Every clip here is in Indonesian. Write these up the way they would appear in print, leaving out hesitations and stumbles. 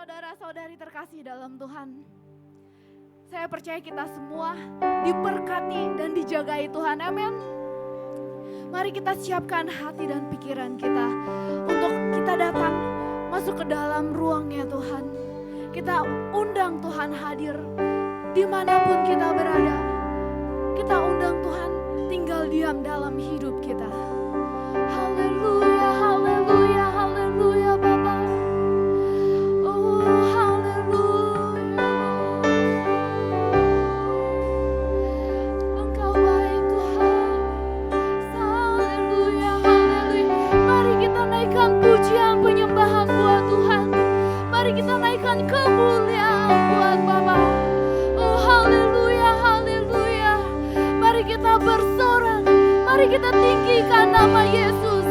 saudara-saudari terkasih dalam Tuhan, saya percaya kita semua diberkati dan dijagai Tuhan, amin. Mari kita siapkan hati dan pikiran kita untuk kita datang masuk ke dalam ruangnya Tuhan. Kita undang Tuhan hadir dimanapun kita berada. Kita undang Tuhan tinggal diam dalam hidup kita. Haleluya, haleluya, haleluya Bapa. Oh haleluya. Engkau baik Tuhan. Haleluya, haleluya. Mari kita naikkan pujian penyembahan buat Tuhan. Mari kita naikkan kemuliaan buat Bapa. Oh haleluya, haleluya. Mari kita bersorak. Mari kita tinggikan nama Yesus.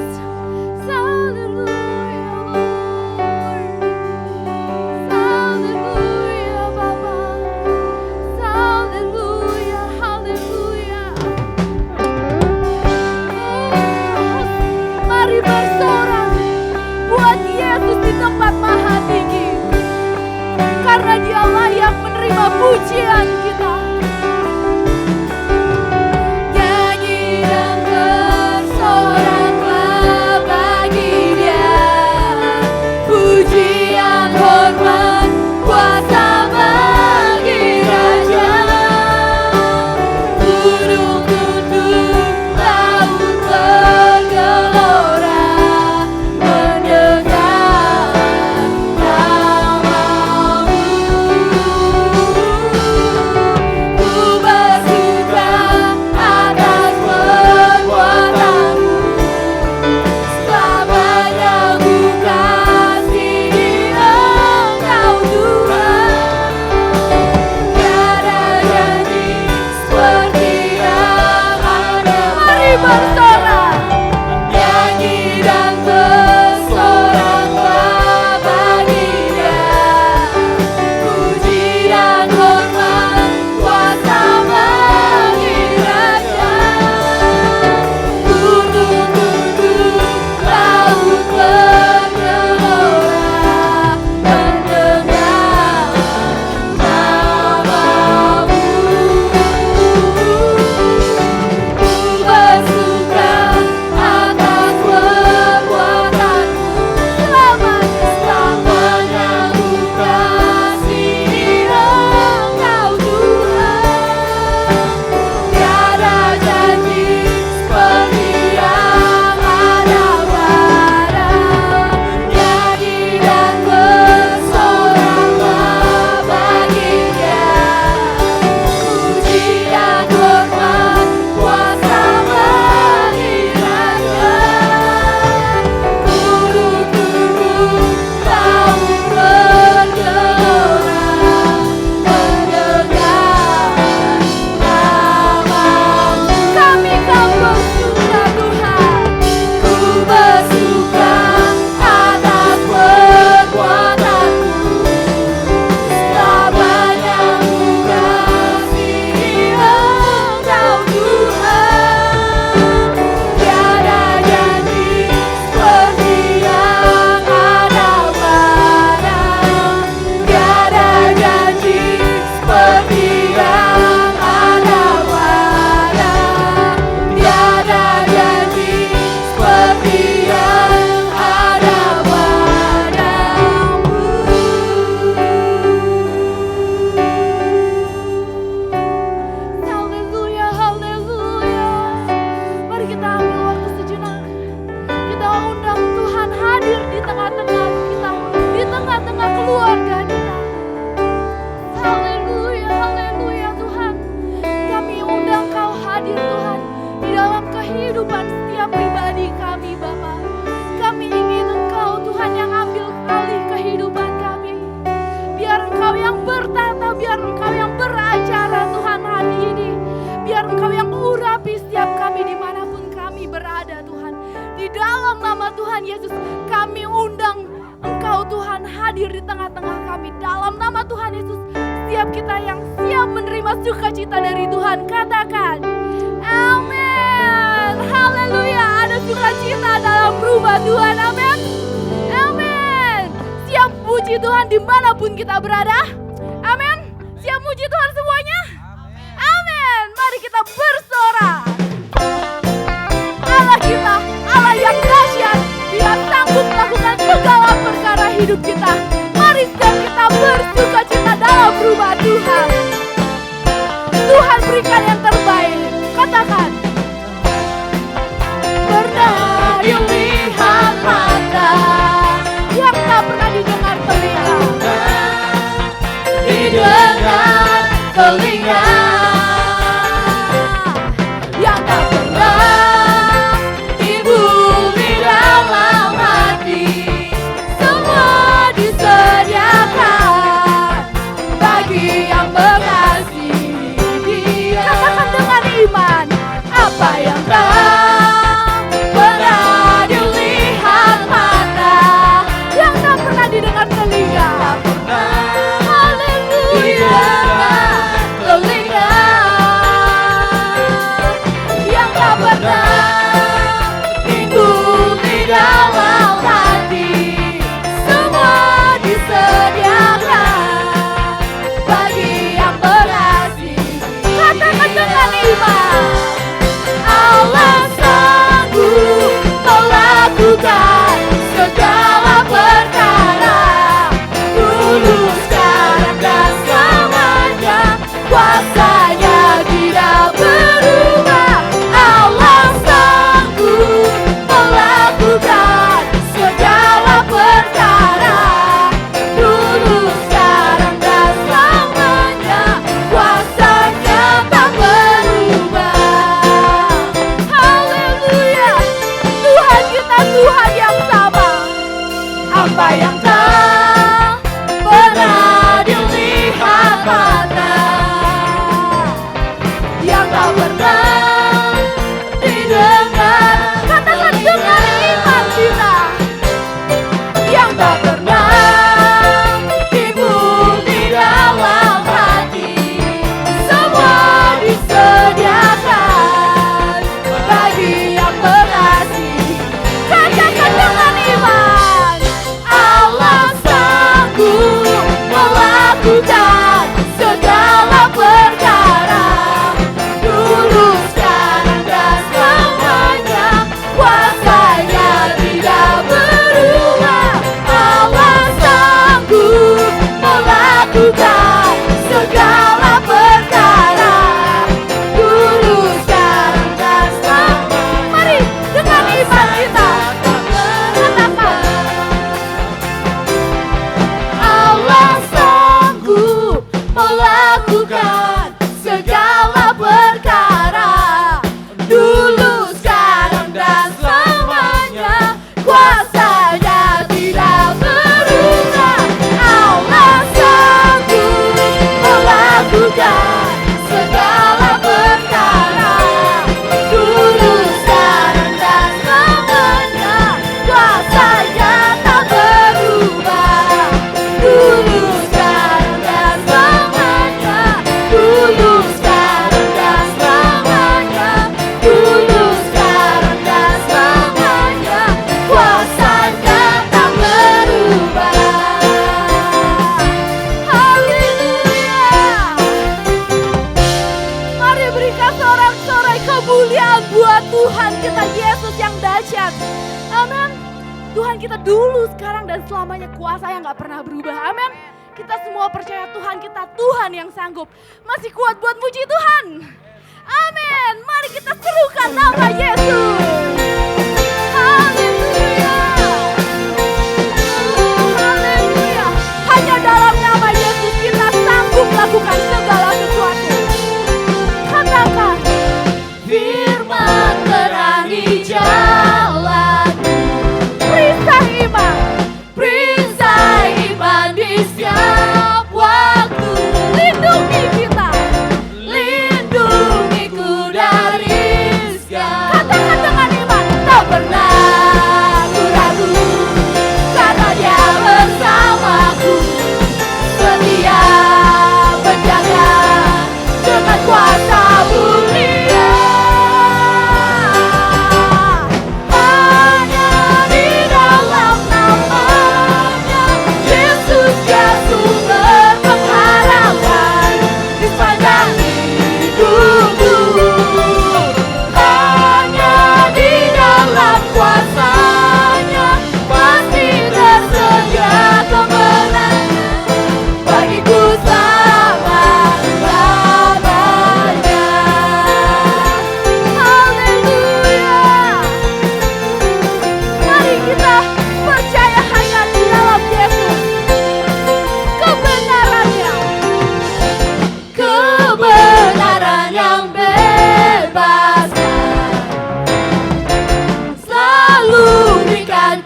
Haleluya, Lord. Haleluya, Bapa. Haleluya, haleluya. Mari bersorak buat Yesus di tempat maha tinggi. Karena Dia layak menerima pujian kita. Sukacita dari Tuhan, katakan amin. Haleluya, ada sukacita dalam rumah Tuhan, amin. Amin. Siap puji muji Tuhan dimanapun kita berada? Amin. Siap muji Tuhan semuanya? Amin. Mari kita bersorak. Allah kita, Allah yang dahsyat, Dia sanggup melakukan segala perkara hidup kita. Mari setiap kita bersuka cita dalam rumah Tuhan. Tuhan berikan yang terbaik. Katakan. Pernah dilihat mata yang tak pernah didengar telinga, didengar telinga yang tak pernah timbul di dalam hati. Semua disediakan bagi yang mengasihi Dia. Katakan dengan iman, apa yang tak pernah dilihat mata, yang tak pernah didengar telinga, haleluya, telinga yang tak pernah timbul di dalam hati. Semua disediakan bagi yang mengasihi. Katakan dengan iman, Allah sanggup melakukan segala perkara, dulu, sekarang, dan selamanya. Kuasanya tidak berubah. Allah sanggup melakukan segala perkara, dulu, sekarang, dan selamanya. Kuasanya tak berubah. Haleluya. Tuhan kita Tuhan yang sama. Apa yang tak pernah dilihat mata, yang tak pernah didengar. Katakan dengan iman kita, yang tak pernah timbul di dalam hati. Semua disediakan bagi yang mengasihi. Katakan dengan iman, Allah sanggup melakukan segala perkara, dulu, sekarang, dan selamanya. Kuasanya tidak berubah. Allah sanggup melakukan segala perkara, dulu, sekarang, dan selamanya. Mari dengan iman kita katakan, Allah sanggup melakukan segala perkara, dulu, sekarang, dan selamanya. Kuasanya tidak berubah. Allah sanggup melakukan segala perkara, dulu, sekarang, dan selamanya. Kuasanya tak berubah. Dulu, sekarang, dan selamanya. Dulu, sekarang, dan selamanya. Dulu, sekarang, dan selamanya. Kuasanya tak berubah. Haleluya. Mari berikan sorak-sorai kemuliaan buat Tuhan kita Yesus yang dahsyat. Amin. Tuhan kita dulu, sekarang, dan selamanya. Kuasa yang gak pernah berubah. Amin. Kita semua percaya Tuhan kita Tuhan yang sanggup, masih kuat buat muji Tuhan. Amin. Mari kita serukan nama Yesus. Haleluya. Haleluya. Hanya dalam nama Yesus kita sanggup melakukan segala sesuatu. Katakan, firman terangi jalanku. Perisai iman di setiap waktu. Lindungi kita, lindungiku dari segala. Katakan dengan iman,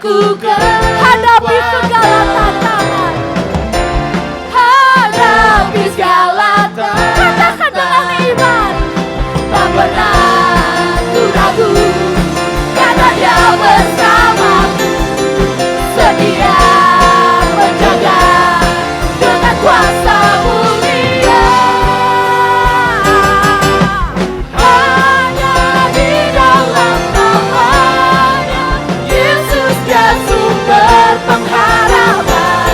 lakukan. Hadapi segala tantangan. Hadapi segala tantangan. Katakan dengan iman. Tak pernah ku ragu, karena Dia bersamaku, sedia menjaga dengan kuasa mulia. Hanya di dalam nama-Nya Yesus Dia sumber pengharapan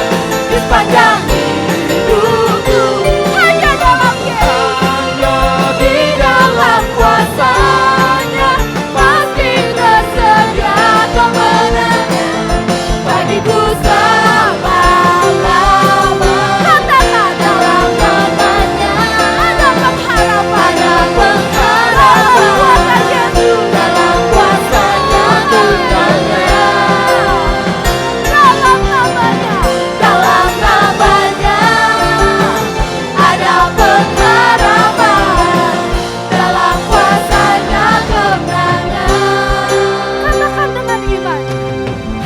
di sepanjang hidupku. Hanya dalam Yesus. Hanya di dalam kuasa-Nya pasti tersedia kemenangan bagiku selama-lamanya. Katakan Dalam nama-Nya ada pengharapan. ada pengharapan, Kuasa Yesus. dalam kuasa-Nya kemenangan. Dalam namanya. Dalam nama-Nya ada pengharapan, dalam kuasa-Nya kemenangan. Katakan dengan iman.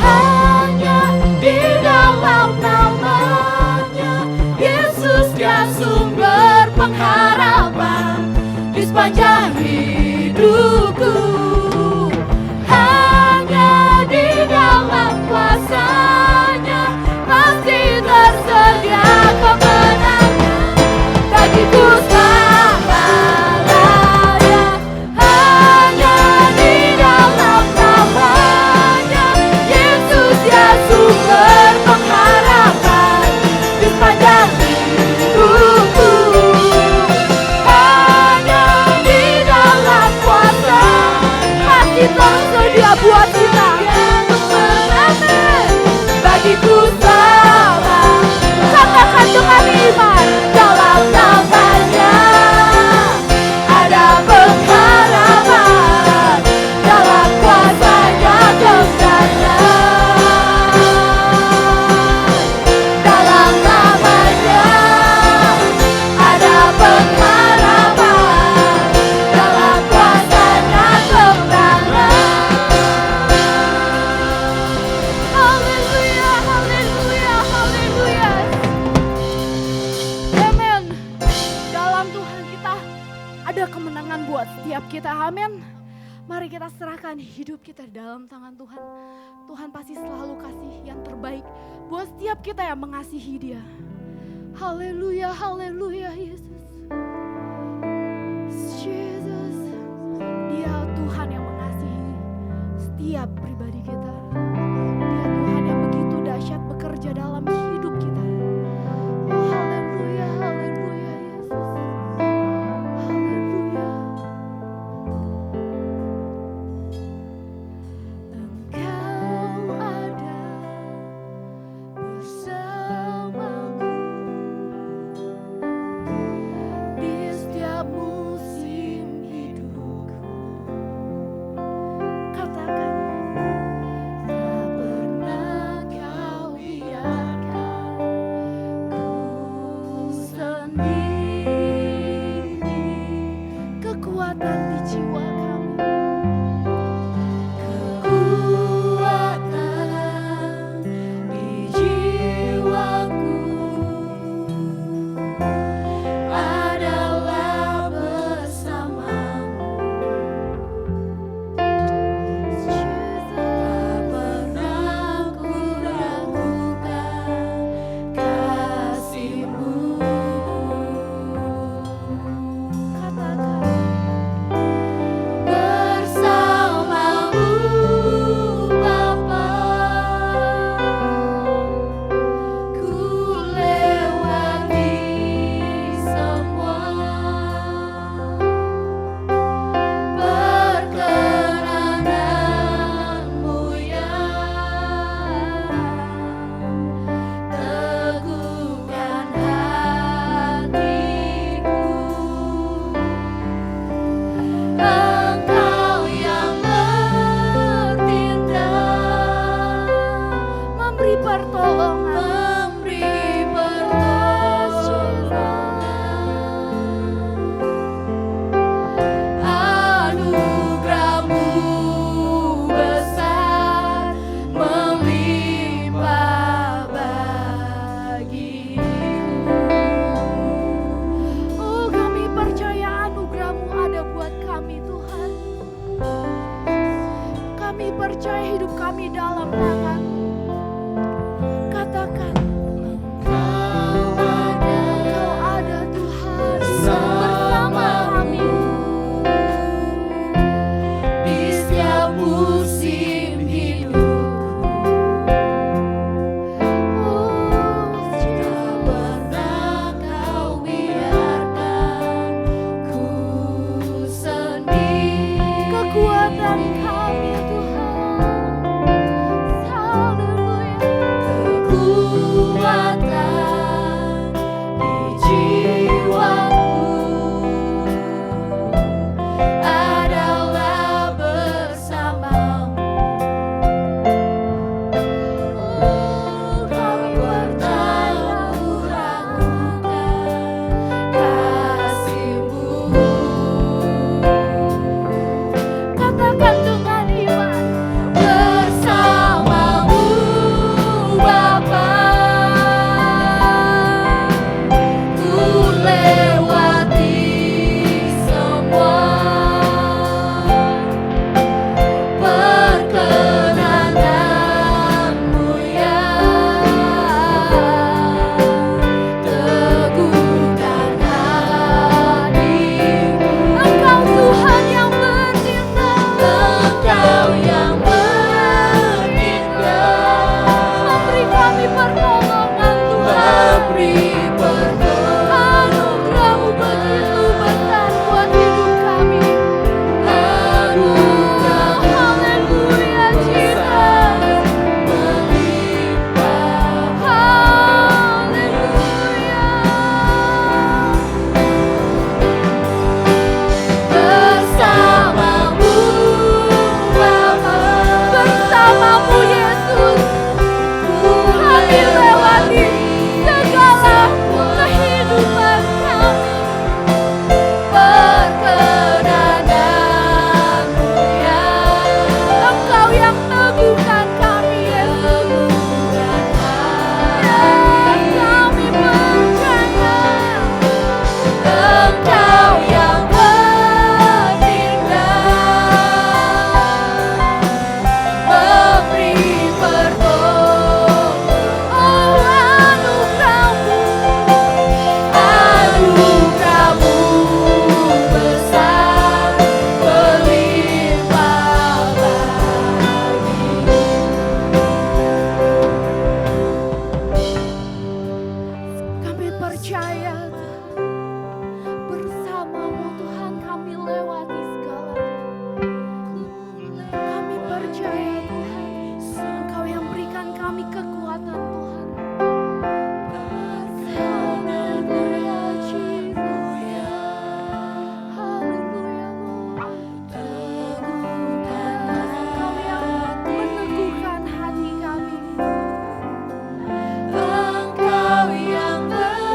Hanya di dalam nama-Nya Yesus Dia sumber pengharapan di sepanjang hidupku. Hanya di dalam kuasa-Nya pasti tersedia kemenangan bagiku selama-lamanya. Hanya di dalam nama-Nya Yesus Dia sumber pengharapan di sepanjang hidupku. Hanya di dalam kuasa Pasti tersedia buat kita. bagiku selama. Katakan dengan iman. Dalam nama-Nya ada pengharapan, dalam kuasa-Nya kemenangan. Dalam nama-Nya ada pengharapan, dalam kuasa-Nya kemenangan. Haleluya, haleluya, haleluya. Amin. Dalam Tuhan kita ada kemenangan buat setiap kita. Amin. Mari kita serahkan hidup kita dalam tangan Tuhan. Tuhan pasti selalu kasih yang terbaik buat setiap kita yang mengasihi Dia. Haleluya, haleluya Yesus. Yesus, Dia Tuhan yang mengasihi setiap pribadi kita. Dia Tuhan yang begitu dahsyat bekerja dalam hidup kita. Oh, haleluya, haleluya Yesus. Haleluya. Engkau ada bersamaku di setiap musim hidupku. Katakan, tak pernah Kau biarkan percaya Tuhan, bersama-Mu Tuhan kami lewati segalanya. Kami percaya Tuhan, Engkau yang berikan kami kekuatan Tuhan. Haleluya Jesus, haleluya Engkau yang meneguhkan hati kami. Engkau yang bertindak,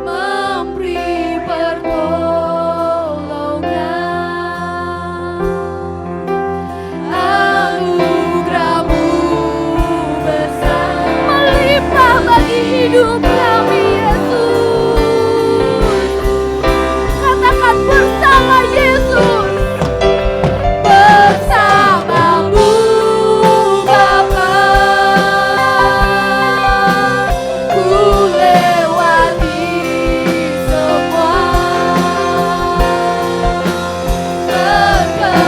memberi pertolongan. Anugerah-Mu besar, melimpah bagi hidup kami Yesus. Katakan bersama Yesus, bersama-Mu Bapa, ku lewati semua perkenangan-Mu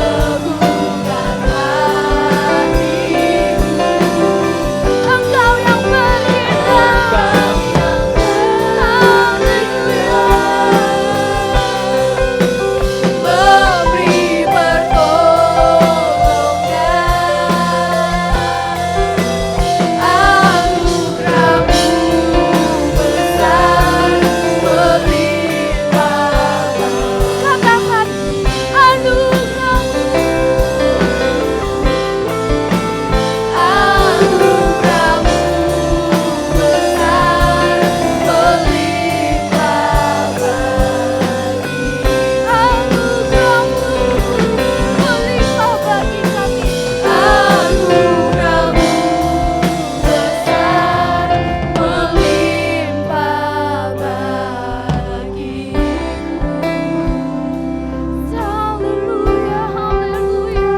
teguhkan hatiku. Engkau yang bertindak, haleluya, memberi pertolongan. Anugerah-Mu besar, melimpah. Katakan anugerah-Mu, anugerah-Mu besar, melimpah bagi. Anugerah-Mu melimpah bagi kami. Anugerah-Mu besar, melimpah bagiku. Haleluya, haleluya,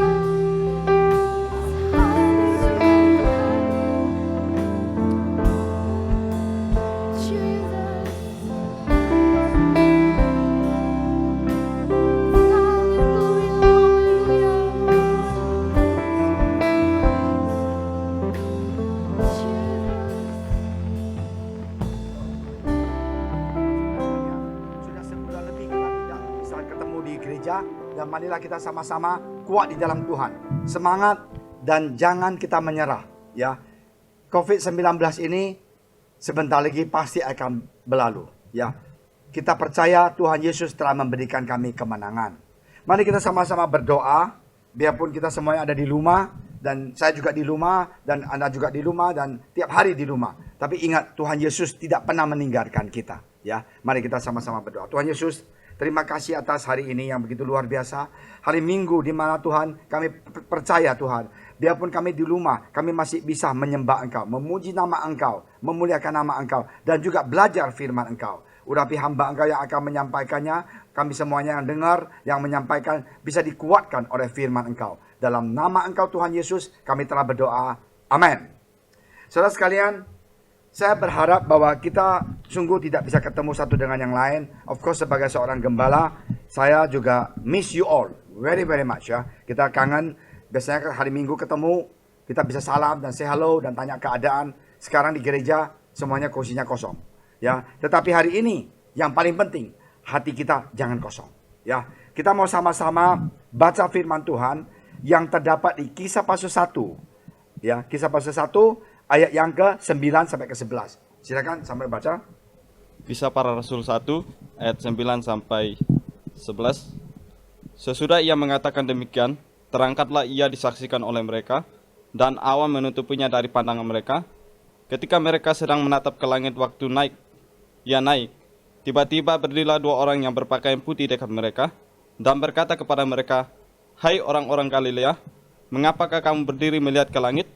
Sudah sebulan lebih kita tidak bisa ketemu di gereja, dan marilah kita sama-sama kuat di dalam Tuhan. Semangat dan jangan kita menyerah, ya. COVID-19 ini sebentar lagi pasti akan berlalu, ya. Kita percaya Tuhan Yesus telah memberikan kami kemenangan. Mari kita sama-sama berdoa, biarpun kita semuanya ada di rumah, dan saya juga di rumah, dan Anda juga di rumah, dan tiap hari di rumah. Tapi ingat, Tuhan Yesus tidak pernah meninggalkan kita, ya. Mari kita sama-sama berdoa. Tuhan Yesus, terima kasih atas hari ini yang begitu luar biasa. Hari Minggu di mana Tuhan kami percaya Tuhan, biarpun kami di rumah, kami masih bisa menyembah Engkau, memuji nama Engkau, memuliakan nama Engkau, dan juga belajar firman Engkau. Urapi hamba Engkau yang akan menyampaikannya, kami semuanya yang dengar, yang menyampaikan, bisa dikuatkan oleh firman Engkau. Dalam nama Engkau Tuhan Yesus, kami telah berdoa. Amin. Saudara sekalian, saya berharap bahwa kita sungguh tidak bisa ketemu satu dengan yang lain. Of course, sebagai seorang gembala, saya juga miss you all very much, ya. Kita kangen, biasanya hari Minggu ketemu, kita bisa salam dan say hello dan tanya keadaan. Sekarang di gereja semuanya kursinya kosong, ya. Tetapi hari ini yang paling penting, hati kita jangan kosong, ya. Kita mau sama-sama baca firman Tuhan yang terdapat di Kisah Pastor 1, ya. Kisah Pastor 1 ayat yang ke-9 sampai ke-11. Silakan sampai baca. Kisah Para Rasul 1 ayat 9 sampai 11. Sesudah ia mengatakan demikian, terangkatlah ia disaksikan oleh mereka, dan awan menutupinya dari pandangan mereka. Ketika mereka sedang menatap ke langit waktu ia naik. Tiba-tiba berdirilah dua orang yang berpakaian putih dekat mereka, dan berkata kepada mereka, "Hai orang-orang Galilea, mengapakah kamu berdiri melihat ke langit?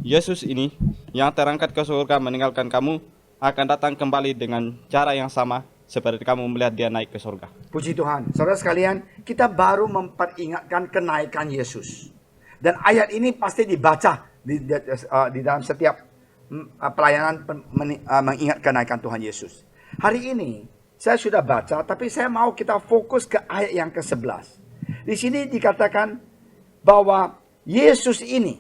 Yesus ini, yang terangkat ke surga meninggalkan kamu, akan datang kembali dengan cara yang sama seperti kamu melihat dia naik ke surga." Puji Tuhan. Saudara sekalian, kita baru memperingatkan kenaikan Yesus. Dan ayat ini pasti dibaca di dalam setiap pelayanan mengingat kenaikan Tuhan Yesus. Hari ini saya sudah baca, tapi saya mau kita fokus ke ayat yang ke-11. Di sini dikatakan bahwa Yesus ini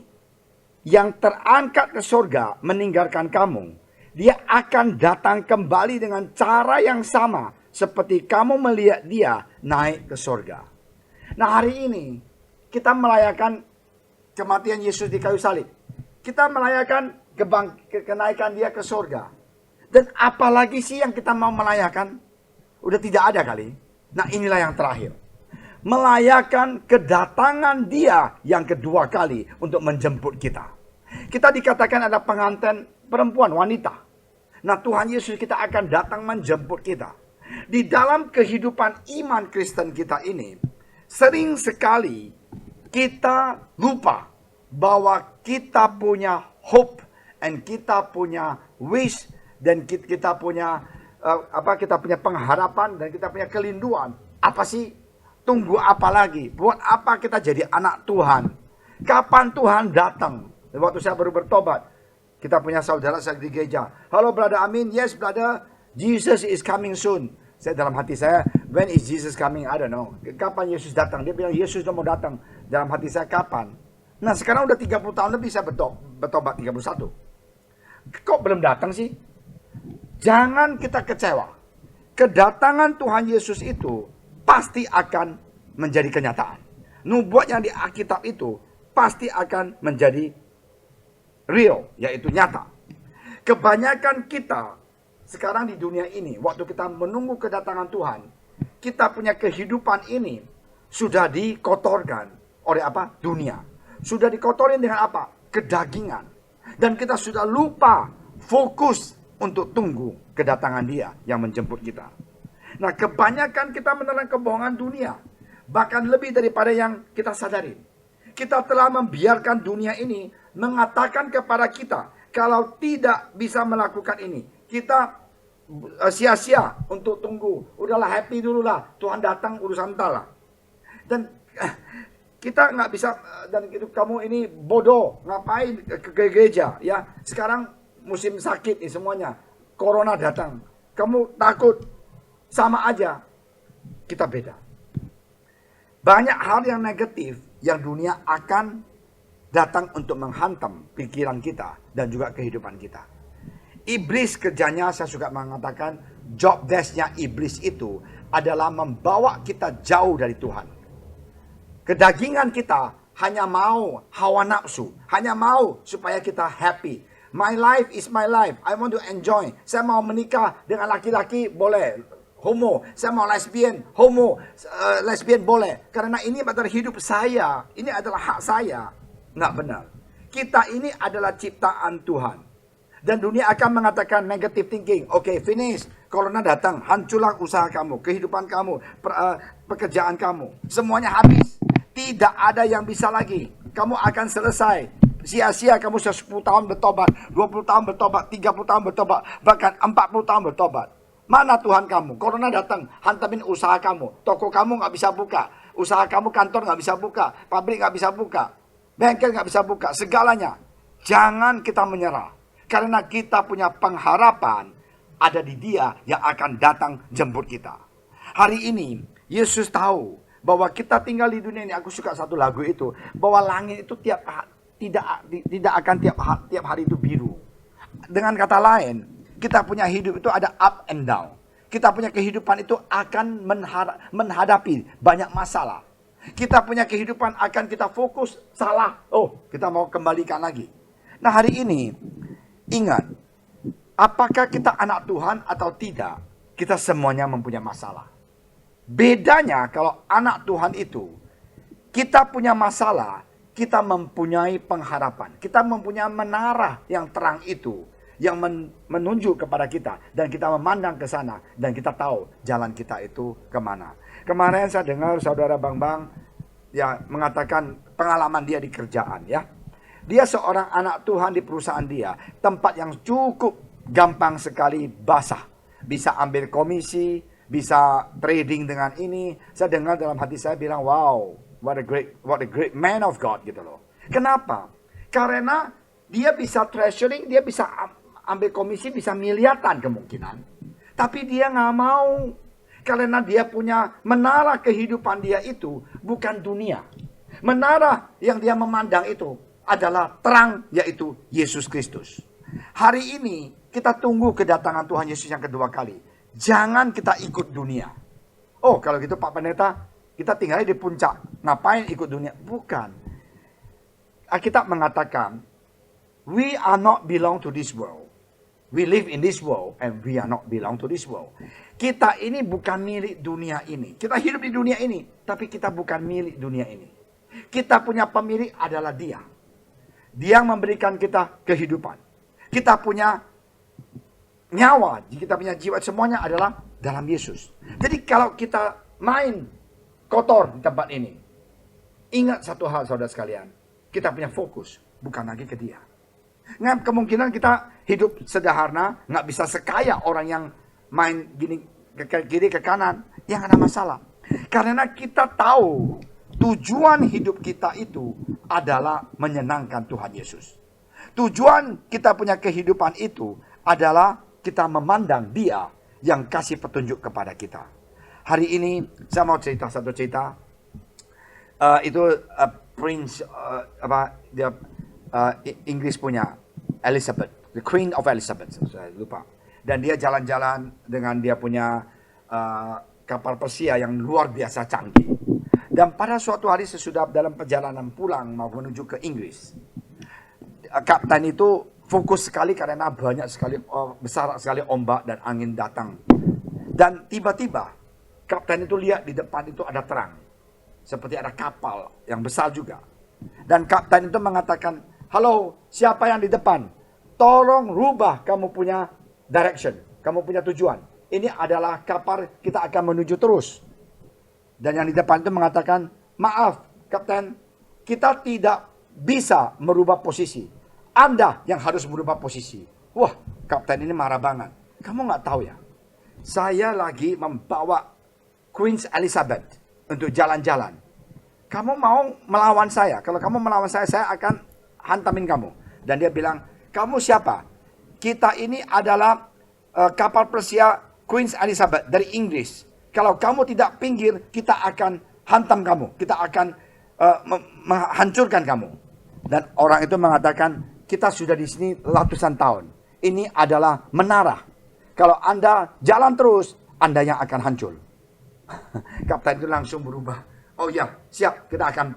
yang terangkat ke surga meninggalkan kamu. Dia akan datang kembali dengan cara yang sama seperti kamu melihat dia naik ke surga. Nah, hari ini kita merayakan kematian Yesus di kayu salib. Kita merayakan kenaikan dia ke surga. Dan apalagi sih yang kita mau merayakan? Udah tidak ada kali. Nah, inilah yang terakhir. Merayakan kedatangan dia yang kedua kali untuk menjemput kita. Kita dikatakan ada pengantin perempuan, wanita. Nah, Tuhan Yesus kita akan datang menjemput kita. Di dalam kehidupan iman Kristen kita ini, sering sekali kita lupa bahwa kita punya hope and kita punya wish dan kita punya kita punya pengharapan dan kita punya kelinduan. Apa sih? Tunggu apa lagi? Buat apa kita jadi anak Tuhan? Kapan Tuhan datang? Waktu saya baru bertobat, kita punya saudara saya di gereja. Halo brother Amin, yes brother, Jesus is coming soon. Saya dalam hati saya, when is Jesus coming? I don't know. Kapan Yesus datang? Dia bilang Yesus sudah mau datang. Dalam hati saya kapan? Nah sekarang udah 30 tahun lebih saya bertobat 31. Kok belum datang sih? Jangan kita kecewa. Kedatangan Tuhan Yesus itu pasti akan menjadi kenyataan. Nubuat yang di Alkitab itu pasti akan menjadi real, yaitu nyata. Kebanyakan kita sekarang di dunia ini, waktu kita menunggu kedatangan Tuhan, kita punya kehidupan ini sudah dikotorkan oleh apa? Dunia. Sudah dikotorin dengan apa? Kedagingan. Dan kita sudah lupa fokus untuk tunggu kedatangan dia yang menjemput kita. Nah, kebanyakan kita menelan kebohongan dunia. Bahkan lebih daripada yang kita sadari. Kita telah membiarkan dunia ini mengatakan kepada kita, kalau tidak bisa melakukan ini, kita sia-sia untuk tunggu. Udahlah, happy dulu lah. Tuhan datang, urusan entar lah. Dan kita nggak bisa, dan kamu ini bodoh, ngapain ke gereja? Ya, sekarang musim sakit nih semuanya. Corona datang. Kamu takut. Sama aja. Kita beda. Banyak hal yang negatif yang dunia akan datang untuk menghantam pikiran kita dan juga kehidupan kita. Iblis kerjanya, saya suka mengatakan, job desk-nya iblis itu adalah membawa kita jauh dari Tuhan. Kedagingan kita hanya mau hawa nafsu, hanya mau supaya kita happy. My life is my life, I want to enjoy. Saya mau menikah dengan laki-laki, boleh. Homo, saya mau lesbian, lesbian boleh. Karena ini adalah hidup saya, ini adalah hak saya. Nggak benar. Kita ini adalah ciptaan Tuhan. Dan dunia akan mengatakan negative thinking. Oke, finish. Corona datang, hancurlah usaha kamu, kehidupan kamu, pekerjaan kamu. Semuanya habis. Tidak ada yang bisa lagi. Kamu akan selesai. Sia-sia kamu 10 tahun bertobat, 20 tahun bertobat, 30 tahun bertobat, bahkan 40 tahun bertobat. Mana Tuhan kamu? Corona datang, hantamin usaha kamu. Toko kamu nggak bisa buka. Usaha kamu, kantor nggak bisa buka. Pabrik nggak bisa buka. Bengkel nggak bisa buka. Segalanya. Jangan kita menyerah. Karena kita punya pengharapan ada di Dia yang akan datang jemput kita. Hari ini, Yesus tahu bahwa kita tinggal di dunia ini. Aku suka satu lagu itu. Bahwa langit itu tidak akan tiap hari itu biru. Dengan kata lain, kita punya hidup itu ada up and down. Kita punya kehidupan itu akan menghadapi banyak masalah. Kita punya kehidupan akan kita fokus salah. Oh, kita mau kembalikan lagi. Nah, hari ini ingat, apakah kita anak Tuhan atau tidak, kita semuanya mempunyai masalah. Bedanya kalau anak Tuhan itu, kita punya masalah, kita mempunyai pengharapan. Kita mempunyai menara yang terang itu, yang menunjuk kepada kita. Dan kita memandang ke sana. Dan kita tahu jalan kita itu kemana. Kemarin saya dengar saudara Bang ya, mengatakan pengalaman dia di kerjaan. Ya, dia seorang anak Tuhan di perusahaan dia. Tempat yang cukup gampang sekali basah. Bisa ambil komisi, bisa trading dengan ini. Saya dengar dalam hati saya bilang, wow, what a great man of God gitu loh. Kenapa? Karena dia bisa treasuring, dia bisa ambil komisi, bisa miliaran kemungkinan. Tapi dia nggak mau. karena dia punya menara kehidupan dia itu bukan dunia. Menara yang dia memandang itu adalah terang, yaitu Yesus Kristus. Hari ini kita tunggu kedatangan Tuhan Yesus yang kedua kali. Jangan kita ikut dunia. Oh, kalau gitu Pak Pendeta, kita tinggal di puncak. Ngapain ikut dunia? Bukan. Alkitab mengatakan, we are not belong to this world. We live in this world and we are not belong to this world. Kita ini bukan milik dunia ini. Kita hidup di dunia ini, tapi kita bukan milik dunia ini. Kita punya pemilik adalah Dia. Dia yang memberikan kita kehidupan. Kita punya nyawa, kita punya jiwa, semuanya adalah dalam Yesus. Jadi kalau kita main kotor di tempat ini, ingat satu hal saudara sekalian, kita punya fokus bukan lagi ke Dia. Nah, kemungkinan kita hidup sederhana, nggak bisa sekaya orang yang main gini ke kiri ke kanan, yang ada masalah. Karena kita tahu tujuan hidup kita itu adalah menyenangkan Tuhan Yesus. Tujuan kita punya kehidupan itu adalah kita memandang Dia yang kasih petunjuk kepada kita. Hari ini saya mau cerita satu cerita. Prince Inggris punya Elizabeth, the Queen of Elizabeth, saya lupa. Dan dia jalan-jalan dengan dia punya kapal Persia yang luar biasa canggih. Dan pada suatu hari sesudah dalam perjalanan pulang mau menuju ke Inggris, kapten itu fokus sekali karena banyak sekali besar sekali ombak dan angin datang. Dan tiba-tiba kapten itu lihat di depan itu ada terang, seperti ada kapal yang besar juga. Dan kapten itu mengatakan, halo, siapa yang di depan? Tolong rubah kamu punya direction, kamu punya tujuan. Ini adalah kapal, kita akan menuju terus. Dan yang di depan itu mengatakan, maaf kapten, kita tidak bisa merubah posisi. Anda yang harus merubah posisi. Wah, kapten ini marah banget. Kamu nggak tahu ya, saya lagi membawa Queen Elizabeth untuk jalan-jalan. Kamu mau melawan saya? Kalau kamu melawan saya akan hantamin kamu. Dan dia bilang, kamu siapa? Kita ini adalah kapal Persia Queen Elizabeth dari Inggris. Kalau kamu tidak pinggir, kita akan hantam kamu. Kita akan menghancurkan kamu. Dan orang itu mengatakan, kita sudah di sini ratusan tahun. Ini adalah menara. Kalau Anda jalan terus, Anda yang akan hancur. Kapten itu langsung berubah. Oh ya, siap. Kita akan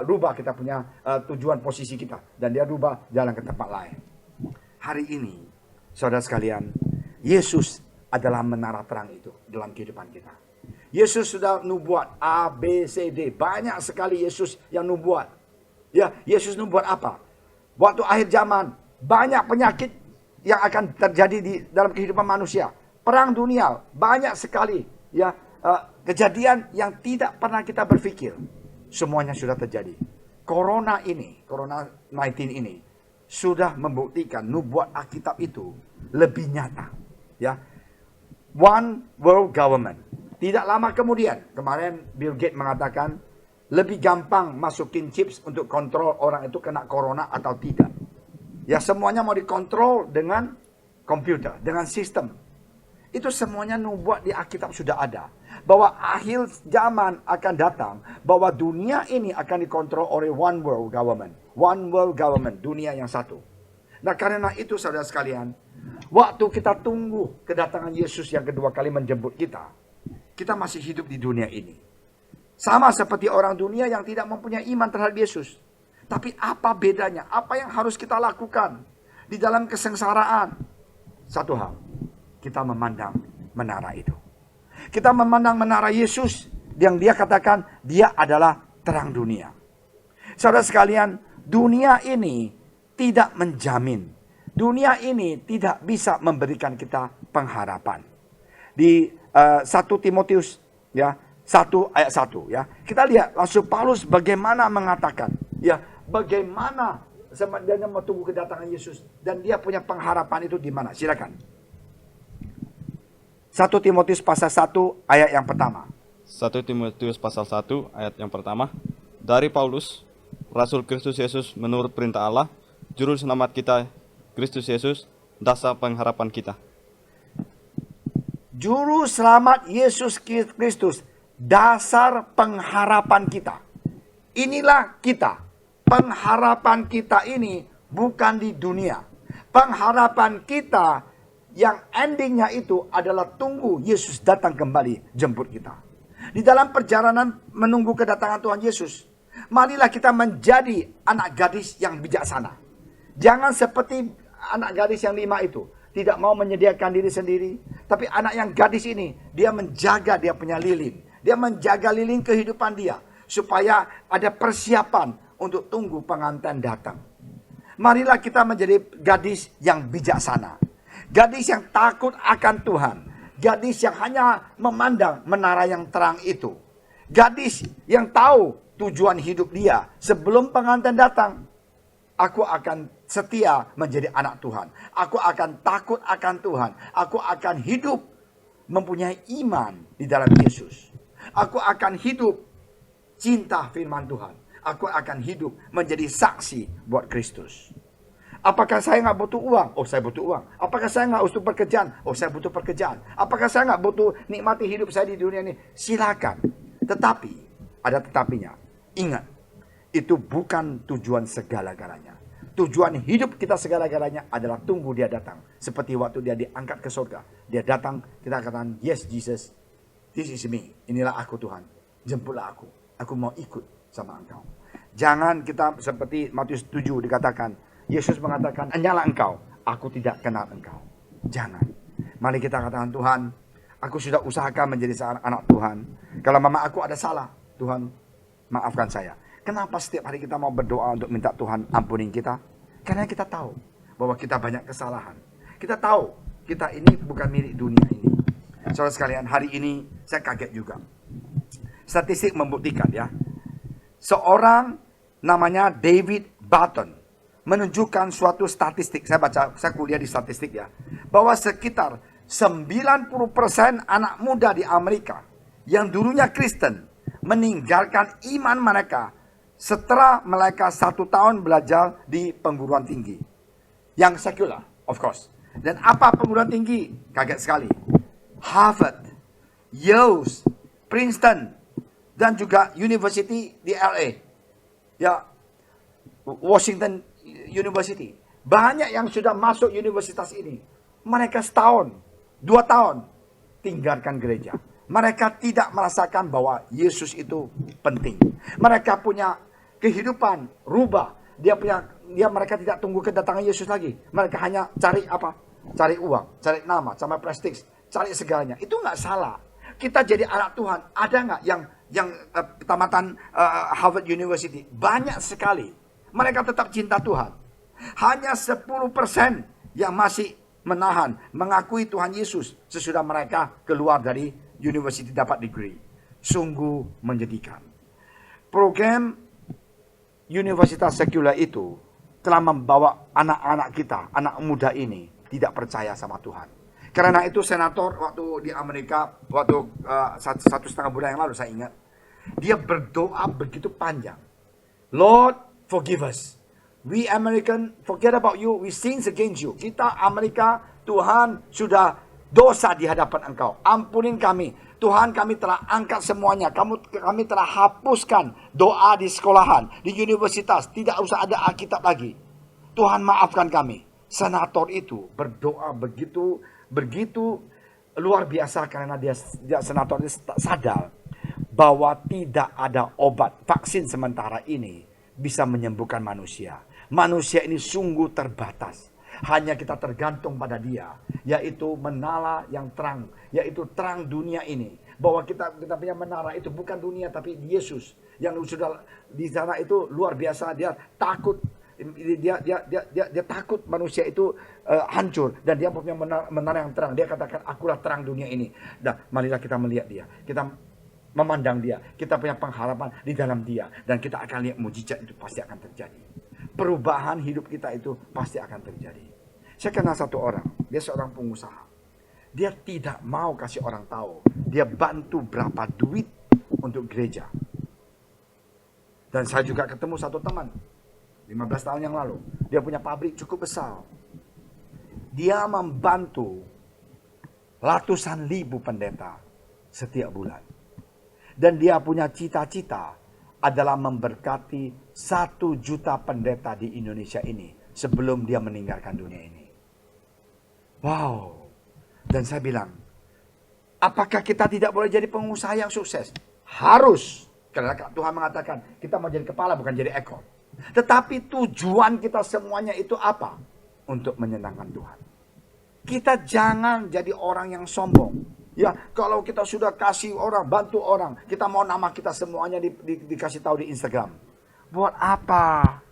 rubah kita punya tujuan posisi kita. Dan dia rubah jalan ke tempat lain. Hari ini, saudara sekalian, Yesus adalah menara terang itu dalam kehidupan kita. Yesus sudah nubuat A, B, C, D. Banyak sekali Yesus yang nubuat. Ya, Yesus nubuat apa? Waktu akhir zaman, banyak penyakit yang akan terjadi di dalam kehidupan manusia. Perang dunia, banyak sekali ya kejadian yang tidak pernah kita berpikir. Semuanya sudah terjadi. Corona 19 ini sudah membuktikan nubuat Alkitab itu lebih nyata. Ya, One World Government. Tidak lama kemudian, kemarin Bill Gates mengatakan lebih gampang masukin chips untuk kontrol orang itu kena corona atau tidak. Ya, semuanya mau dikontrol dengan komputer, dengan sistem. Itu semuanya nubuat di Alkitab sudah ada. Bahwa akhir zaman akan datang, bahwa dunia ini akan dikontrol oleh One World Government. One World Government, dunia yang satu. Nah, karena itu saudara sekalian, waktu kita tunggu kedatangan Yesus yang kedua kali menjemput kita masih hidup di dunia ini. Sama seperti orang dunia yang tidak mempunyai iman terhadap Yesus. Tapi apa bedanya? Apa yang harus kita lakukan di dalam kesengsaraan? Satu hal, kita memandang menara itu. Kita memandang menara Yesus yang dia katakan dia adalah terang dunia. Saudara sekalian, dunia ini tidak menjamin. Dunia ini tidak bisa memberikan kita pengharapan. Di 1 Timotius ya 1 ayat 1 ya. Kita lihat Rasul Paulus bagaimana mengatakan ya, bagaimana dia mau tunggu kedatangan Yesus dan dia punya pengharapan itu di mana? Silakan. 1 Timotius pasal 1 ayat yang pertama. 1 Timotius pasal 1 ayat yang pertama. Dari Paulus, Rasul Kristus Yesus menurut perintah Allah, juru selamat kita Kristus Yesus, dasar pengharapan kita. Juru selamat Yesus Kristus, dasar pengharapan kita. Inilah kita. Pengharapan kita ini bukan di dunia. Pengharapan kita yang endingnya itu adalah tunggu Yesus datang kembali jemput kita. Di dalam perjalanan menunggu kedatangan Tuhan Yesus, marilah kita menjadi anak gadis yang bijaksana. Jangan seperti anak gadis yang 5 itu, tidak mau menyediakan diri sendiri. Tapi anak yang gadis ini, dia menjaga dia punya lilin. Dia menjaga lilin kehidupan dia, supaya ada persiapan untuk tunggu pengantin datang. Marilah kita menjadi gadis yang bijaksana. Gadis yang takut akan Tuhan. Gadis yang hanya memandang menara yang terang itu. Gadis yang tahu tujuan hidup dia sebelum pengantin datang. Aku akan setia menjadi anak Tuhan. Aku akan takut akan Tuhan. Aku akan hidup mempunyai iman di dalam Yesus. Aku akan hidup cinta firman Tuhan. Aku akan hidup menjadi saksi buat Kristus. Apakah saya nggak butuh uang? Oh, saya butuh uang. Apakah saya nggak butuh pekerjaan? Oh, saya butuh pekerjaan. Apakah saya nggak butuh nikmati hidup saya di dunia ini? Silakan. Tetapi, ada tetapinya. Ingat, itu bukan tujuan segala-galanya. Tujuan hidup kita segala-galanya adalah tunggu dia datang. Seperti waktu dia diangkat ke surga. Dia datang, kita katakan, yes Jesus, this is me. Inilah aku Tuhan. Jemputlah aku. Aku mau ikut sama engkau. Jangan kita seperti Matius 7 dikatakan, Yesus mengatakan, hanyalah engkau, aku tidak kenal engkau. Jangan. Mari kita katakan, Tuhan, aku sudah usahakan menjadi seorang anak Tuhan. Kalau mama aku ada salah, Tuhan maafkan saya. Kenapa setiap hari kita mau berdoa untuk minta Tuhan ampunin kita? Karena kita tahu bahwa kita banyak kesalahan. Kita tahu kita ini bukan milik dunia ini. Saudara sekalian, hari ini saya kaget juga. Statistik membuktikan ya. Seorang namanya David Barton menunjukkan suatu statistik, saya kuliah di statistik ya, bahwa sekitar 90% anak muda di Amerika yang dulunya Kristen meninggalkan iman mereka setelah mereka 1 tahun belajar di perguruan tinggi yang sekular, of course. Dan apa perguruan tinggi? Kaget sekali. Harvard, Yale, Princeton, dan juga University di LA, ya, Washington University. Banyak yang sudah masuk universitas ini. Mereka setahun, 2 tahun tinggalkan gereja. Mereka tidak merasakan bahwa Yesus itu penting. Mereka punya kehidupan rubah. Mereka tidak tunggu kedatangan Yesus lagi. Mereka hanya cari apa? Cari uang, cari nama, sama prestis, cari segalanya. Itu nggak salah. Kita jadi anak Tuhan. Ada nggak yang tamatan Harvard University? Banyak sekali. Mereka tetap cinta Tuhan. Hanya 10% yang masih menahan, mengakui Tuhan Yesus sesudah mereka keluar dari university dapat degree. Sungguh menyedihkan. Program universitas sekuler itu telah membawa anak-anak kita, anak muda ini tidak percaya sama Tuhan. Karena itu senator waktu di Amerika, waktu 1,5 bulan yang lalu saya ingat, dia berdoa begitu panjang. Lord, forgive us. We American, forget about you. We sins against you. Kita Amerika, Tuhan sudah dosa di hadapan engkau. Ampunin kami. Tuhan, kami telah angkat semuanya. Kami telah hapuskan doa di sekolahan, di universitas. Tidak usah ada Alkitab lagi. Tuhan maafkan kami. Senator itu berdoa begitu luar biasa karena dia senator sadar bahwa tidak ada obat vaksin sementara ini bisa menyembuhkan manusia. Manusia ini sungguh terbatas. Hanya kita tergantung pada dia, yaitu menara yang terang, yaitu terang dunia ini. Bahwa kita punya menara itu bukan dunia tapi Yesus yang sudah di sana itu luar biasa. Dia takut, dia takut manusia itu hancur dan dia punya menara yang terang. Dia katakan, akulah terang dunia ini. Nah, marilah kita melihat dia. Kita memandang dia, kita punya pengharapan di dalam dia, dan kita akan lihat mujizat itu pasti akan terjadi. Perubahan hidup kita itu pasti akan terjadi. Saya kenal satu orang, dia seorang pengusaha. Dia tidak mau kasih orang tahu, dia bantu berapa duit untuk gereja. Dan saya juga ketemu satu teman, 15 tahun yang lalu, dia punya pabrik cukup besar. Dia membantu ratusan ribu pendeta setiap bulan. Dan dia punya cita-cita adalah memberkati 1 juta pendeta di Indonesia ini sebelum dia meninggalkan dunia ini. Wow. Dan saya bilang, apakah kita tidak boleh jadi pengusaha yang sukses? Harus. Karena Tuhan mengatakan kita mau jadi kepala bukan jadi ekor. Tetapi tujuan kita semuanya itu apa? Untuk menyenangkan Tuhan. Kita jangan jadi orang yang sombong. Ya, kalau kita sudah kasih orang, bantu orang, kita mau nama kita semuanya dikasih tahu di Instagram. Buat apa?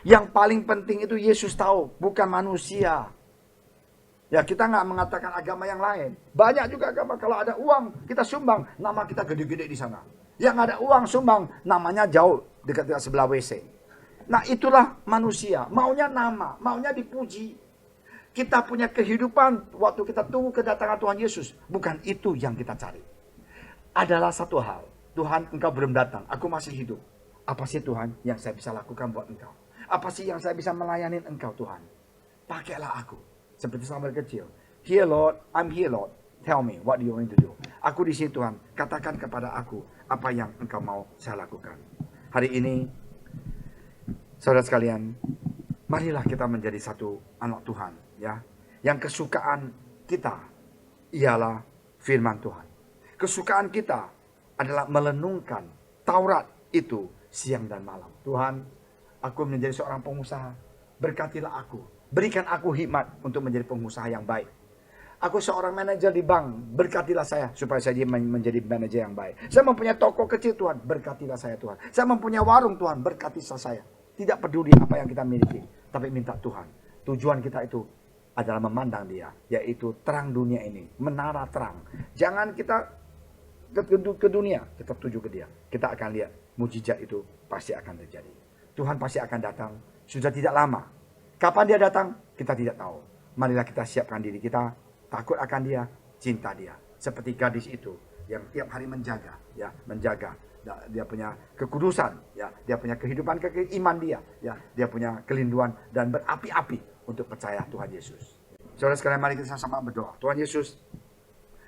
Yang paling penting itu Yesus tahu, bukan manusia. Ya, kita nggak mengatakan agama yang lain. Banyak juga agama, kalau ada uang, kita sumbang, nama kita gede-gede di sana. Yang ada uang sumbang, namanya jauh, dekat sebelah WC. Nah, itulah manusia, maunya nama, maunya dipuji. Kita punya kehidupan waktu kita tunggu kedatangan Tuhan Yesus. Bukan itu yang kita cari. Adalah satu hal. Tuhan, engkau belum datang. Aku masih hidup. Apa sih Tuhan yang saya bisa lakukan buat engkau? Apa sih yang saya bisa melayani engkau Tuhan? Pakailah aku. Seperti Samuel kecil. Here Lord, I'm here Lord. Tell me, what do you want to do? Aku di sini Tuhan. Katakan kepada aku apa yang engkau mau saya lakukan. Hari ini, saudara sekalian, marilah kita menjadi satu anak Tuhan. Ya, yang kesukaan kita ialah firman Tuhan. Kesukaan kita adalah merenungkan Taurat itu siang dan malam. Tuhan, aku menjadi seorang pengusaha. Berkatilah aku. Berikan aku hikmat untuk menjadi pengusaha yang baik. Aku seorang manajer di bank. Berkatilah saya supaya saya menjadi manajer yang baik. Saya mempunyai toko kecil Tuhan. Berkatilah saya Tuhan. Saya mempunyai warung Tuhan. Berkatilah saya. Tidak peduli apa yang kita miliki. Tapi minta Tuhan. Tujuan kita itu adalah memandang dia, yaitu terang dunia ini, menara terang. Jangan kita ke dunia, kita tuju ke dia. Kita akan lihat mujizat itu pasti akan terjadi. Tuhan pasti akan datang, sudah tidak lama. Kapan dia datang, kita tidak tahu. Marilah kita siapkan diri kita, takut akan dia, cinta dia. Seperti gadis itu yang tiap hari menjaga, dia punya kekudusan, dia punya kehidupan iman dia punya kelinduan dan berapi-api untuk percaya Tuhan Yesus. Saudara sekalian, mari kita sama-sama berdoa. Tuhan Yesus,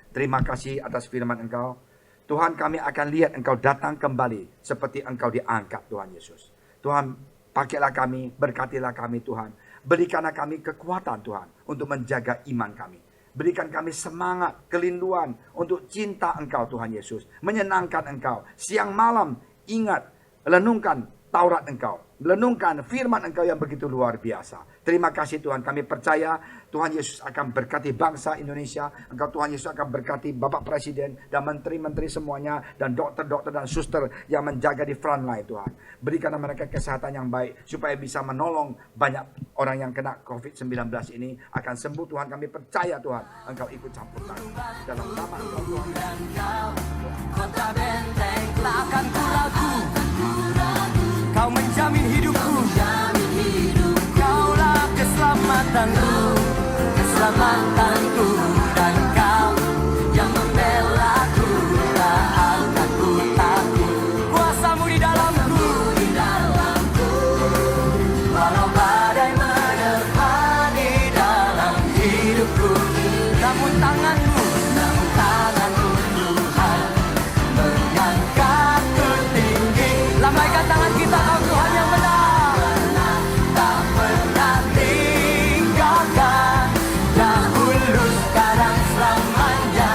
terima kasih atas firman Engkau. Tuhan, kami akan lihat Engkau datang kembali seperti Engkau diangkat, Tuhan Yesus. Tuhan, pakailah kami, berkatilah kami Tuhan. Berikanlah kami kekuatan Tuhan untuk menjaga iman kami. Berikan kami semangat, kelinduan untuk cinta Engkau Tuhan Yesus. Menyenangkan Engkau. Siang malam ingat, renungkan Taurat Engkau. Renungkan firman Engkau yang begitu luar biasa. Terima kasih Tuhan, kami percaya Tuhan Yesus akan berkati bangsa Indonesia. Engkau Tuhan Yesus akan berkati Bapak Presiden dan menteri-menteri semuanya. Dan dokter-dokter dan suster yang menjaga di front line Tuhan. Berikanlah mereka kesehatan yang baik supaya bisa menolong banyak orang yang kena COVID-19 ini akan sembuh Tuhan. Kami percaya Tuhan, Engkau ikut campur tangan. Dalam nama Engkau Tuhan. Kota benteng tak akan kuragu. Kau menjamin hidupku. Kaulah keselamatanku, keselamatanku. Dan Kau yang membelaku, tak akan ku takut. Kuasamu di dalamku, walau badai menerpa di dalam hidupku. Namun tanganmu Tuhan mengangkatku tinggi. Lambaikan tangan kita, Kau Tuhan yang benar, tak pernah tinggalkan. Dahulu, sekarang, selamanya.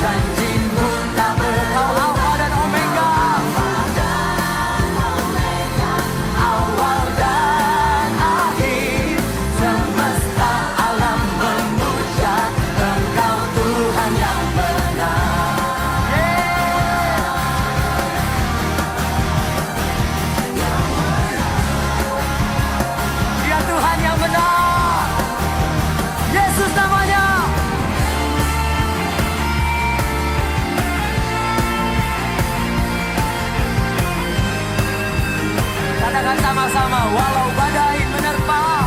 Janji-Mu tak berkau, Alfa dan Omega. Awal dan akhir, semesta alam memuja Engkau Tuhan yang benar. Dia Tuhan yang benar. Yesus namanya. Katakan sama-sama, walau badai menerpa